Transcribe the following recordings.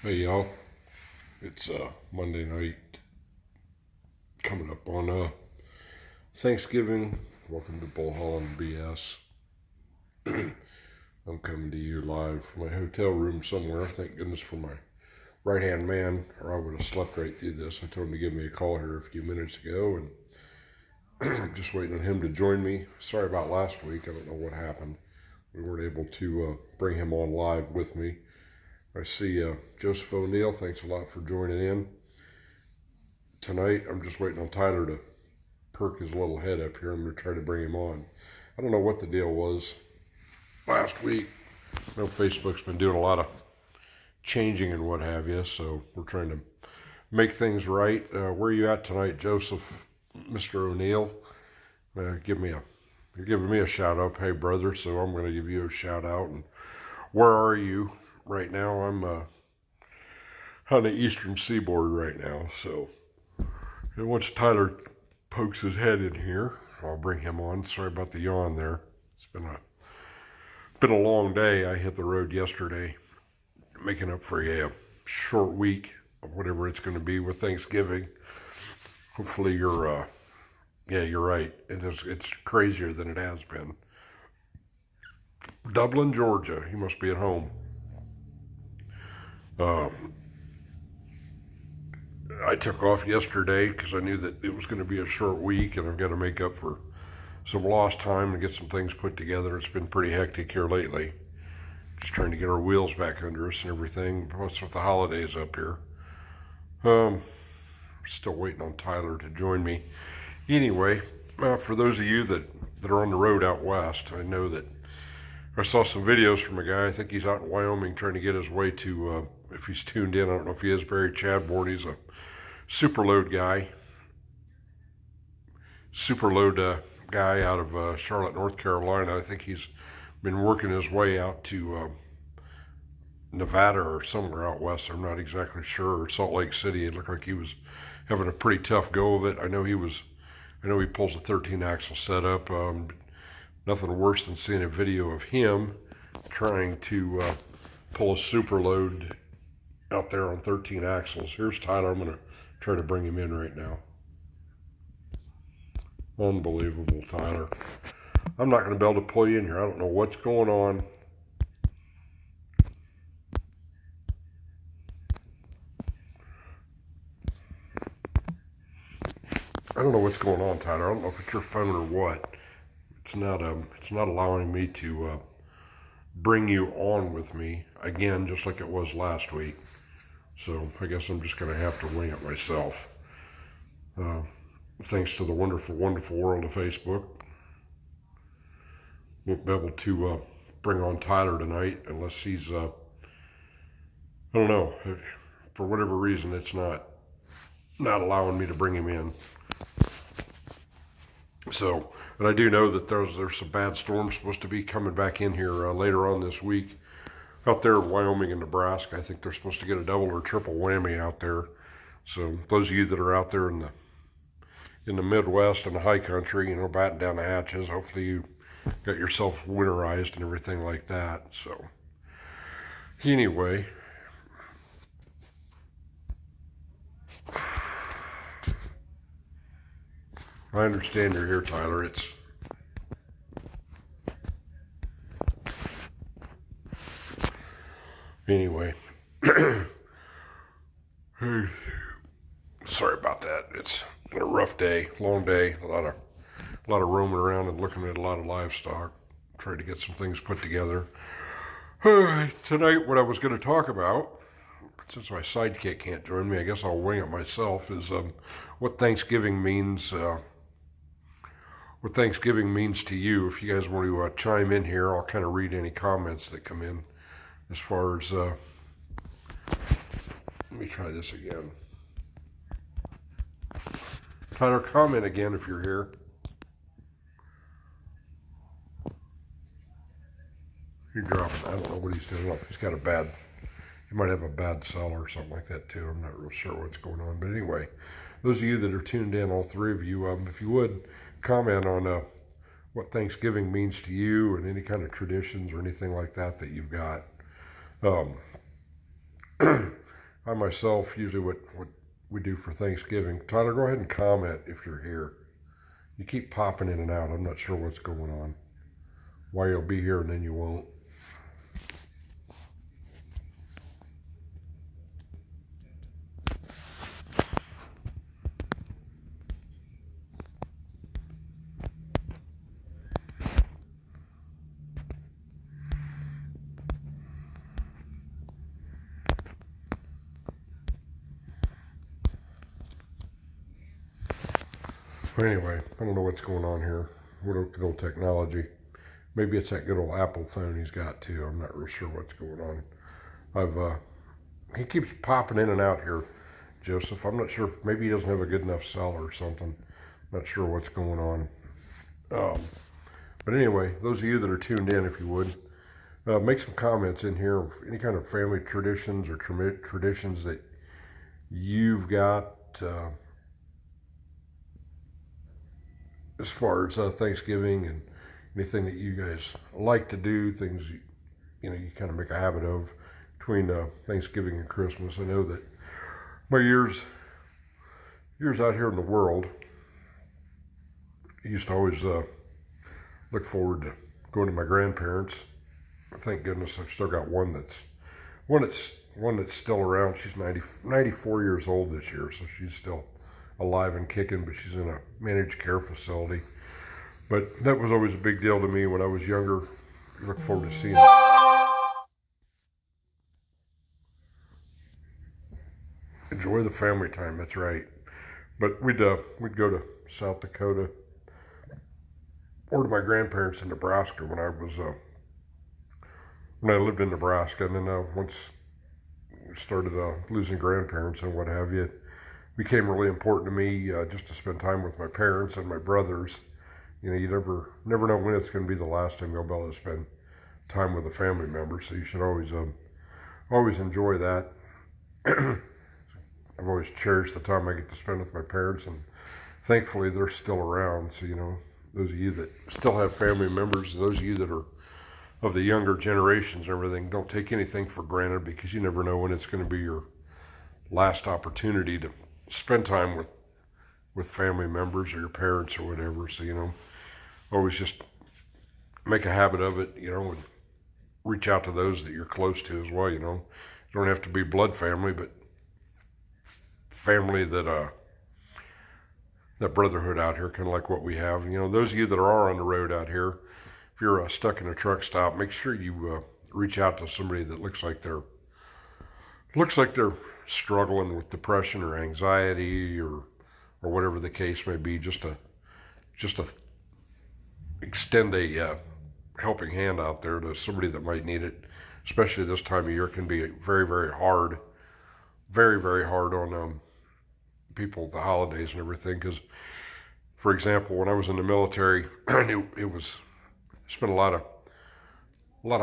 Hey y'all, it's Monday night coming up on Thanksgiving. Welcome to Bullhaulin BS. I'm coming to you live from my hotel room somewhere. Thank goodness for my right hand man, or I would have slept right through this. I told him to give me a call here a few minutes ago, and I'm just waiting on him to join me. Sorry about last week. I don't know what happened. We weren't able to bring him on live with me. I see Joseph O'Neill. Thanks a lot for joining in. Tonight, I'm just waiting on Tyler to perk his little head up here. I'm going to try to bring him on. I don't know what the deal was last week. I know Facebook's been doing a lot of changing and what have you, so we're trying to make things right. Where are you at tonight, Joseph, Mr. O'Neill? You're giving me a shout out. Hey, brother, so I'm going to give you a shout out. And where are you right now? I'm on the eastern seaboard right now, so once Tyler pokes his head in here, I'll bring him on. Sorry about the yawn there. It's been a long day. I hit the road yesterday, making up for a short week of whatever it's going to be with Thanksgiving. Hopefully you're right. It's crazier than it has been. Dublin, Georgia. He must be at home. I took off yesterday because I knew that it was going to be a short week, and I've got to make up for some lost time and get some things put together. It's been pretty hectic here lately. Just trying to get our wheels back under us and everything. Plus with the holidays up here. Still waiting on Tyler to join me. Anyway, for those of you that are on the road out west, I know that I saw some videos from a guy. I think he's out in Wyoming trying to get his way to, if he's tuned in, I don't know if he is, Barry Chadbourne. He's a superload guy out of Charlotte, North Carolina. I think he's been working his way out to Nevada or somewhere out west. I'm not exactly sure. Or Salt Lake City. It looked like he was having a pretty tough go of it. I know he pulls a 13-axle setup. Nothing worse than seeing a video of him trying to pull a super load out there on 13 axles. Here's Tyler. I'm going to try to bring him in right now. Unbelievable, Tyler. I'm not going to be able to pull you in here. I don't know what's going on. I don't know what's going on, Tyler. I don't know if it's your phone or what. It's not allowing me to bring you on with me again, just like it was last week. So I guess I'm just going to have to wing it myself. Thanks to the wonderful, wonderful world of Facebook. Won't be able to bring on Tyler tonight unless he's, I don't know, for whatever reason it's not allowing me to bring him in. So, and I do know that there's some bad storms supposed to be coming back in here later on this week. Out there in Wyoming and Nebraska, I think they're supposed to get a double or triple whammy out there. So those of you that are out there in the Midwest and the high country, batten down the hatches. Hopefully you got yourself winterized and everything like that. So anyway, I understand you're here, Tyler. Anyway, sorry about that. It's been a rough day, long day, a lot of roaming around and looking at a lot of livestock, trying to get some things put together. Tonight, what I was going to talk about, since my sidekick can't join me, I guess I'll wing it myself, is what Thanksgiving means. What Thanksgiving means to you. If you guys want to chime in here, I'll kind of read any comments that come in. As far as, let me try this again. Tyler, comment again if you're here. You're dropping. I don't know what he's doing. He's got he might have a bad cell or something like that too. I'm not real sure what's going on. But anyway, those of you that are tuned in, all three of you, if you would comment on what Thanksgiving means to you and any kind of traditions or anything like that you've got. I myself, usually what we do for Thanksgiving. Tyler, go ahead and comment if you're here. You keep popping in and out. I'm not sure what's going on. Why you'll be here and then you won't. But anyway, I don't know what's going on here. What good old technology. Maybe it's that good old Apple phone he's got too. I'm not real sure what's going on. He keeps popping in and out here, Joseph. I'm not sure. Maybe he doesn't have a good enough cell or something. Not sure what's going on. But anyway, those of you that are tuned in, if you would, make some comments in here. Any kind of family traditions or traditions that you've got as far as Thanksgiving and anything that you guys like to do, things you kind of make a habit of between Thanksgiving and Christmas. I know that my years out here in the world, I used to always look forward to going to my grandparents. Thank goodness I've still got one that's still around. She's 94 years old this year, so she's still alive and kicking, but she's in a managed care facility. But that was always a big deal to me when I was younger. I look forward to seeing her. Enjoy the family time, that's right. But we'd go to South Dakota or to my grandparents in Nebraska when I lived in Nebraska, and then once we started losing grandparents and what have you, it became really important to me just to spend time with my parents and my brothers. You never know when it's going to be the last time you'll be able to spend time with a family member, so you should always enjoy that. I've always cherished the time I get to spend with my parents, and thankfully they're still around. So, those of you that still have family members, those of you that are of the younger generations and everything, don't take anything for granted, because you never know when it's going to be your last opportunity to spend time with family members or your parents or whatever. So, always just make a habit of it, and reach out to those that you're close to as well. You don't have to be blood family, but family that brotherhood out here, kind of like what we have. Those of you that are on the road out here, if you're stuck in a truck stop, make sure you reach out to somebody that looks like they're struggling with depression or anxiety or whatever the case may be. Just to extend a helping hand out there to somebody that might need it, especially this time of year. It can be very, very hard, very, very hard on people with the holidays and everything. Because, for example, when I was in the military, I knew spent a lot of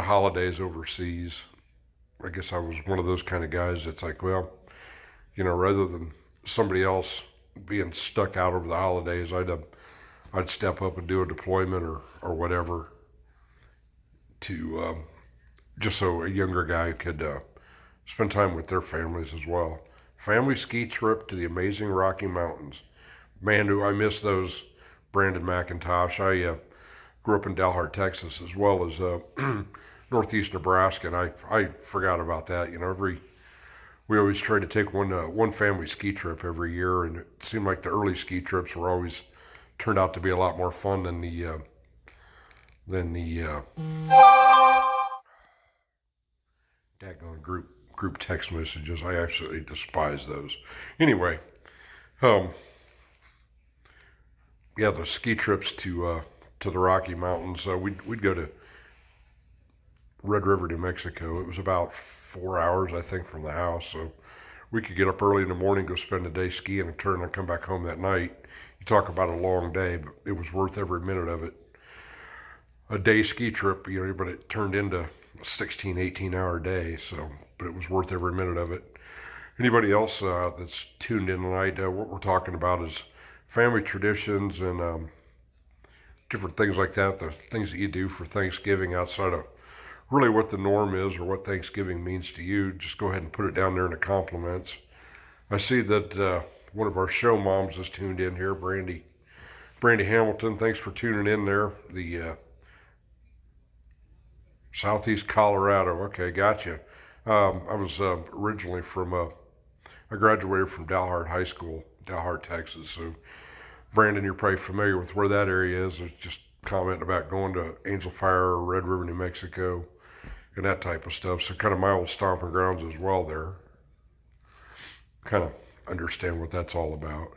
holidays overseas. I guess I was one of those kind of guys that's like, well, rather than somebody else being stuck out over the holidays, I'd step up and do a deployment or whatever to just so a younger guy could spend time with their families as well. Family ski trip to the amazing Rocky Mountains. Man, do I miss those, Brandon McIntosh. I grew up in Dalhart, Texas, as well as northeast Nebraska, and I forgot about that. We always tried to take one family ski trip every year, and it seemed like the early ski trips were always turned out to be a lot more fun than the daggone group text messages. I absolutely despise those. Anyway, the ski trips to the Rocky Mountains. We'd go to Red River, New Mexico. It was about 4 hours, I think, from the house. So we could get up early in the morning, go spend a day skiing, and turn and come back home that night. You talk about a long day, but it was worth every minute of it. A day ski trip, but it turned into a 16, 18-hour day. So, but it was worth every minute of it. Anybody else that's tuned in tonight, what we're talking about is family traditions and different things like that, the things that you do for Thanksgiving outside of really what the norm is or what Thanksgiving means to you, just go ahead and put it down there in the compliments. I see that one of our show moms is tuned in here, Brandy Hamilton. Thanks for tuning in there. The Southeast Colorado. Okay, gotcha. I was originally from, I graduated from Dalhart High School, Dalhart, Texas. So, Brandon, you're probably familiar with where that area is. I was just commenting about going to Angel Fire or Red River, New Mexico, and that type of stuff. So, kind of my old stomping grounds as well there. Kind of understand what that's all about.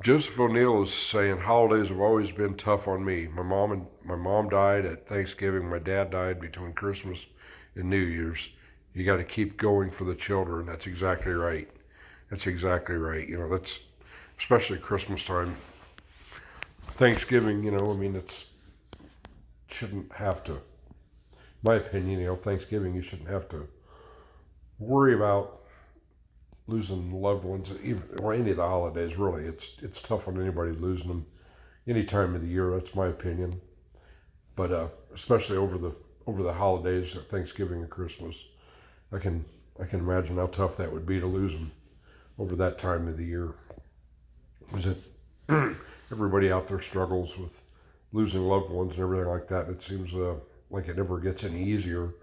Joseph O'Neill is saying, holidays have always been tough on me. My mom died at Thanksgiving. My dad died between Christmas and New Year's. You got to keep going for the children. That's exactly right. That's exactly right. You know, that's especially Christmas time. Thanksgiving, you know, I mean, shouldn't have to, in my opinion, you know, Thanksgiving, you shouldn't have to worry about losing loved ones, even or any of the holidays. Really, it's tough on anybody losing them any time of the year. That's my opinion. But especially over the holidays, Thanksgiving and Christmas, I can imagine how tough that would be to lose them over that time of the year. Because everybody out there struggles with losing loved ones and everything like that. It seems like it never gets any easier.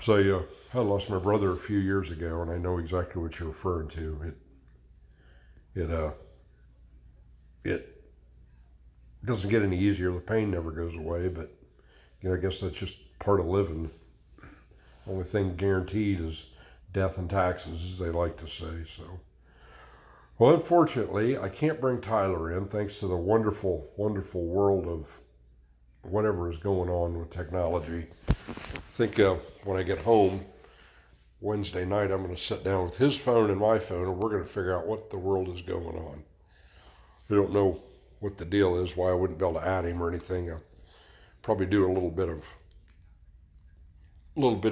So I lost my brother a few years ago, and I know exactly what you're referring to. It doesn't get any easier. The pain never goes away, but you know, I guess that's just part of living. Only thing guaranteed is death and taxes, as they like to say. So, well, unfortunately, I can't bring Tyler in, thanks to the wonderful, wonderful world of whatever is going on with technology. I think when I get home Wednesday night, I'm going to sit down with his phone and my phone, and we're going to figure out what the world is going on. I don't know what the deal is, why I wouldn't be able to add him or anything. I'll probably do a little bit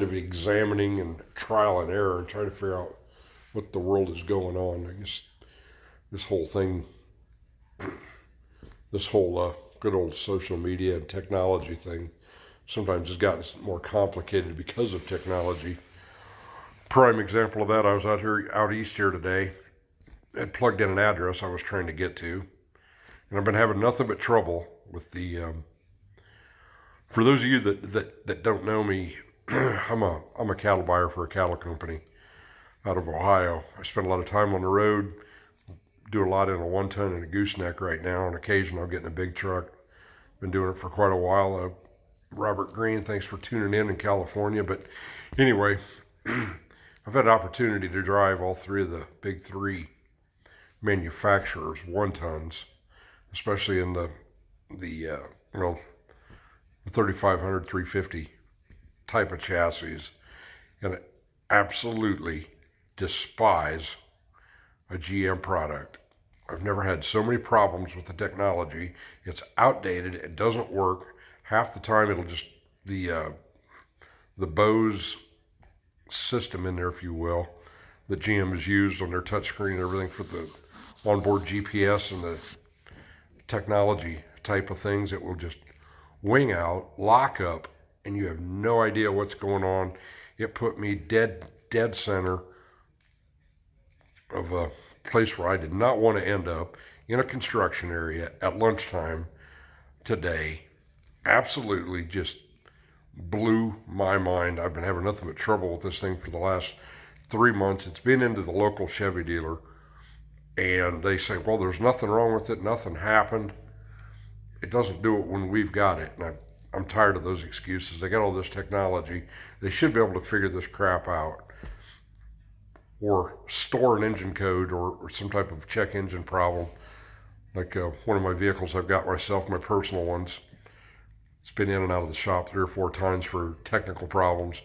of examining and trial and error and try to figure out what the world is going on. I guess this whole thing, this whole good old social media and technology thing sometimes has gotten more complicated because of technology. Prime example of that, I was out east here today. I plugged in an address I was trying to get to, and I've been having nothing but trouble with the. For those of you that don't know me, I'm a cattle buyer for a cattle company out of Ohio. I spend a lot of time on the road, do a lot in a 1-ton and a gooseneck right now. On occasion, I'll get in a big truck. Been doing it for quite a while. Robert Green, thanks for tuning in California. But anyway, I've had an opportunity to drive all three of the big three manufacturers 1-tons, especially in the 3500, 350 type of chassis, and I absolutely despise a GM product. I've never had so many problems with the technology. It's outdated. It doesn't work. Half the time it'll just, the Bose system in there, if you will, that GM has used on their touchscreen and everything for the onboard GPS and the technology type of things, it will just wing out, lock up, and you have no idea what's going on. It put me dead center of a place where I did not want to end up, in a construction area at lunchtime today. Absolutely just blew my mind. I've been having nothing but trouble with this thing for the last 3 months. It's been into the local Chevy dealer, and they say, well, there's nothing wrong with it, nothing happened. It doesn't do it when we've got it. And I'm tired of those excuses. They got all this technology. They should be able to figure this crap out, or store an engine code or some type of check engine problem. Like one of my vehicles I've got myself, my personal ones, it's been in and out of the shop 3 or 4 times for technical problems.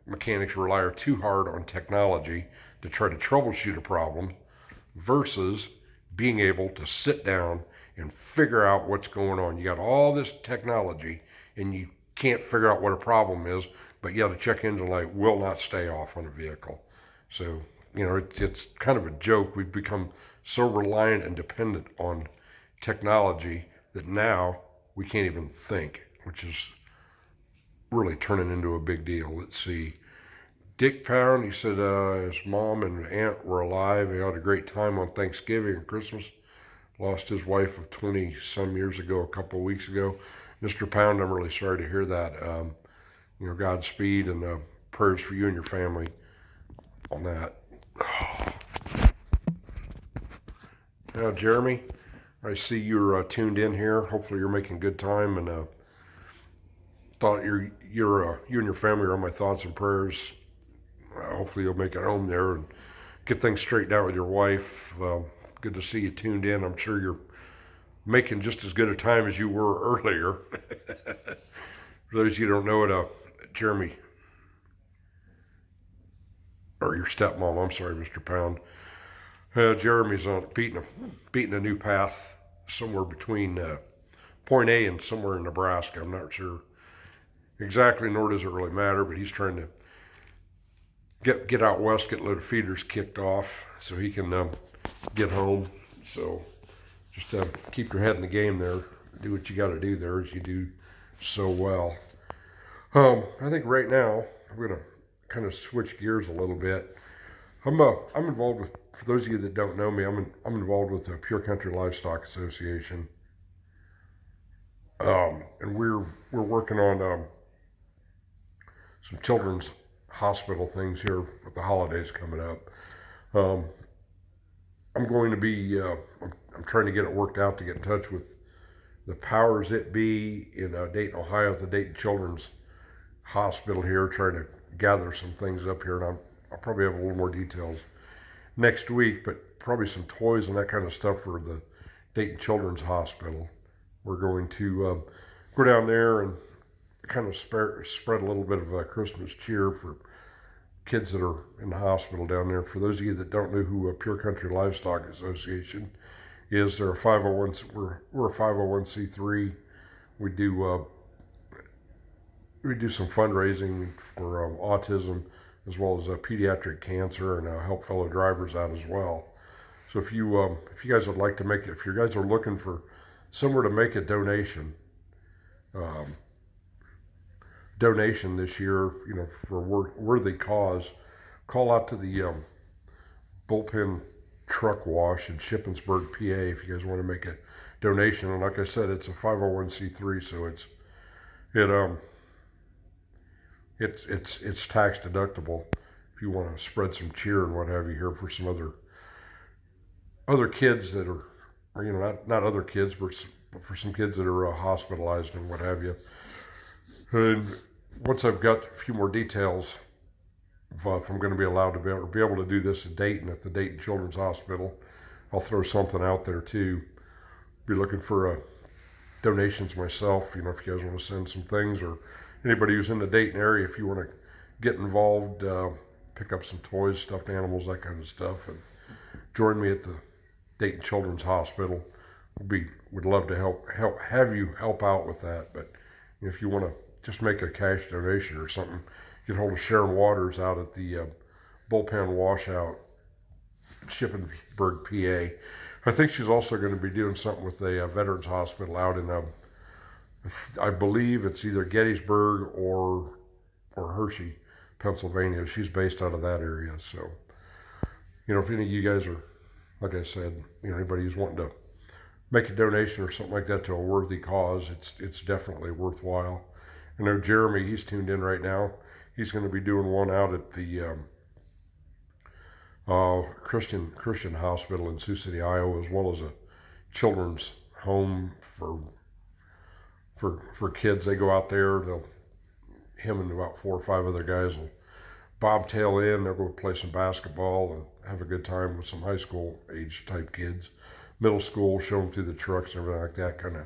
Mechanics rely too hard on technology to try to troubleshoot a problem versus being able to sit down and figure out what's going on. You got all this technology and you can't figure out what a problem is, but yet a check engine light will not stay off on a vehicle. So, you know, it's kind of a joke. We've become so reliant and dependent on technology that now we can't even think. which is really turning into a big deal. Let's see. Dick Pound, he said his mom and aunt were alive. He had a great time on Thanksgiving and Christmas. Lost his wife of 20-some years ago, a couple of weeks ago. Mr. Pound, I'm really sorry to hear that. Godspeed and prayers for you and your family on that. Now, Jeremy, I see you're tuned in here. Hopefully you're making good time, and thought you and your family are on my thoughts and prayers. Hopefully you'll make it home there and get things straightened out with your wife. Good to see you tuned in. I'm sure you're making just as good a time as you were earlier. For those of you who don't know it, Jeremy, or your stepmom, I'm sorry, Mr. Pound. Jeremy's on beating a new path somewhere between Point A and somewhere in Nebraska. I'm not sure exactly, nor does it really matter, but he's trying to get out west, get a load of feeders kicked off so he can get home. So just keep your head in the game there. Do what you got to do there, as you do so well. I think right now I'm going to kind of switch gears a little bit. I'm involved with, for those of you that don't know me, I'm involved with the Pure Country Livestock Association, and we're working on some children's hospital things here with the holidays coming up. I'm going to be I'm trying to get it worked out to get in touch with the powers that be in Dayton, Ohio, at the Dayton Children's Hospital here, trying to gather some things up here, and I'll probably have a little more details next week, but probably some toys and that kind of stuff for the Dayton Children's Hospital. We're going to go down there and kind of spread a little bit of Christmas cheer for kids that are in the hospital down there. For those of you that don't know who Pure Country Livestock Association is, they're a 501. We're a 501c3. We do some fundraising for autism, as well as pediatric cancer, and help fellow drivers out as well. So if you guys would like to make it, if you guys are looking for somewhere to make a donation this year, for a worthy cause, call out to the Bullpen Truck Wash in Shippensburg, PA, if you guys want to make a donation. And like I said, it's a 501c3, so it's tax deductible if you want to spread some cheer and what have you here for some other kids that are, not other kids, but for some kids that are hospitalized and what have you. And once I've got a few more details, if I'm going to be allowed to be able to do this at Dayton, at the Dayton Children's Hospital, I'll throw something out there too. Be looking for donations myself, if you guys want to send some things, or anybody who's in the Dayton area, if you want to get involved, pick up some toys, stuffed animals, that kind of stuff, and join me at the Dayton Children's Hospital. Would love to have you help out with that. But if you want to just make a cash donation or something, get hold of Sharon Waters out at the Bullpen Washout, Shippensburg, PA. I think she's also going to be doing something with the Veterans Hospital out in, I believe it's either Gettysburg or Hershey, Pennsylvania. She's based out of that area. So, if any of you guys are, like I said, anybody who's wanting to make a donation or something like that to a worthy cause, it's definitely worthwhile. I know Jeremy, he's tuned in right now. He's going to be doing one out at the Christian Hospital in Sioux City, Iowa, as well as a children's home for kids. They go out there, him and about 4 or 5 other guys will bobtail in. They'll go play some basketball and have a good time with some high school age type kids, middle school, show them through the trucks and everything like that. Kind of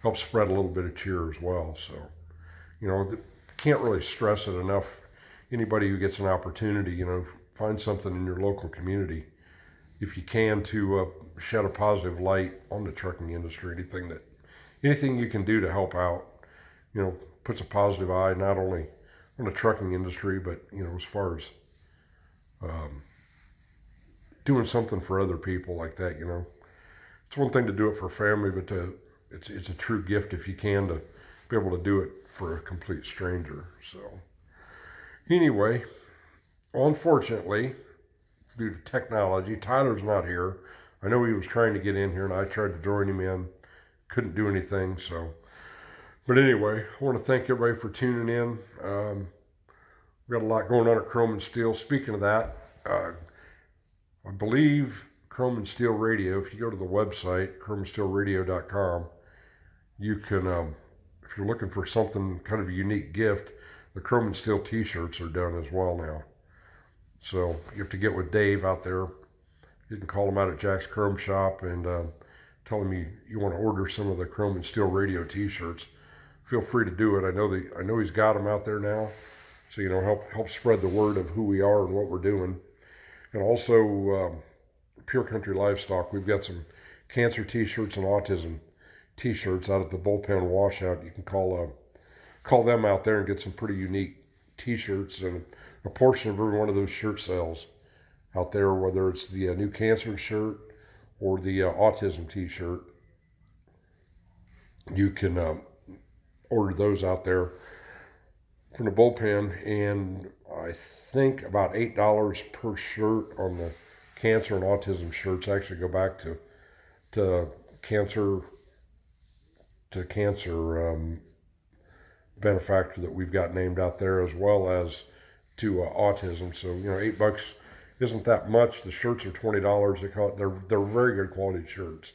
helps spread a little bit of cheer as well. So, can't really stress it enough. Anybody who gets an opportunity, find something in your local community, if you can, to shed a positive light on the trucking industry. Anything you can do to help out, puts a positive eye not only on the trucking industry, but as far as doing something for other people like that. It's one thing to do it for family, but it's a true gift if you can to be able to do it for a complete stranger. So anyway, unfortunately, due to technology, Tyler's not here. I know he was trying to get in here, and I tried to join him in. Couldn't do anything, so. But anyway, I want to thank everybody for tuning in. We've got a lot going on at Chrome and Steel. Speaking of that, I believe Chrome and Steel Radio, if you go to the website, chromeandsteelradio.com, you can, if you're looking for something, kind of a unique gift, the Chrome and Steel t-shirts are done as well now. So you have to get with Dave out there. You can call him out at Jack's Chrome Shop and tell him you want to order some of the Chrome and Steel Radio t-shirts. Feel free to do it. I know he's got them out there now. So, you know, help spread the word of who we are and what we're doing. And also, Pure Country Livestock, we've got some cancer t-shirts and autism t-shirts out at the Bullpen Washout. You can call them out there and get some pretty unique t-shirts, and a portion of every one of those shirt sales out there, whether it's the new cancer shirt or the autism t-shirt, you can order those out there from the Bullpen, and I think about $8 per shirt on the cancer and autism shirts actually go back to cancer benefactor that we've got named out there, as well as to autism. So, you know, $8 isn't that much. The shirts are $20. They're very good quality shirts.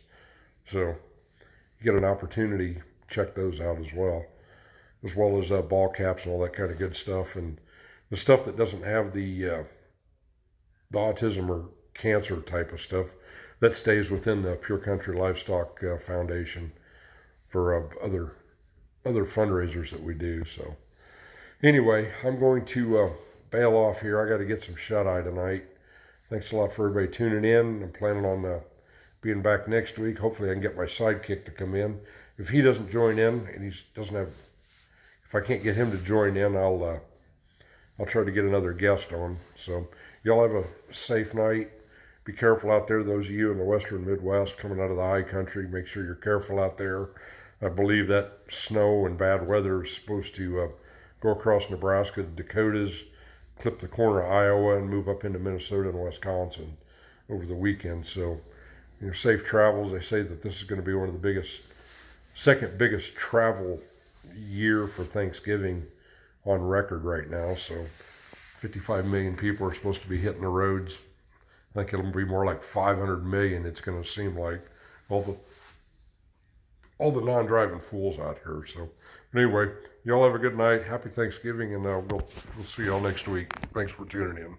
So you get an opportunity, check those out as well as ball caps and all that kind of good stuff. And the stuff that doesn't have the autism or cancer type of stuff, that stays within the Pure Country Livestock Foundation for other fundraisers that we do. So anyway, I'm going to bail off here. I got to get some shut-eye tonight. Thanks a lot for everybody tuning in. I'm planning on being back next week. Hopefully I can get my sidekick to come in. If he doesn't join in, and if I can't get him to join in, I'll try to get another guest on. So y'all have a safe night. Be careful out there, those of you in the western Midwest coming out of the high country. Make sure you're careful out there. I believe that snow and bad weather is supposed to go across Nebraska, the Dakotas, clip the corner of Iowa, and move up into Minnesota and Wisconsin over the weekend. So, you know, safe travels. They say that this is going to be one of the second biggest travel year for Thanksgiving on record right now. So 55 million people are supposed to be hitting the roads. I think it'll be more like 500 million. It's going to seem like all the non-driving fools out here. So anyway, y'all have a good night. Happy Thanksgiving, and we'll see y'all next week. Thanks for tuning in.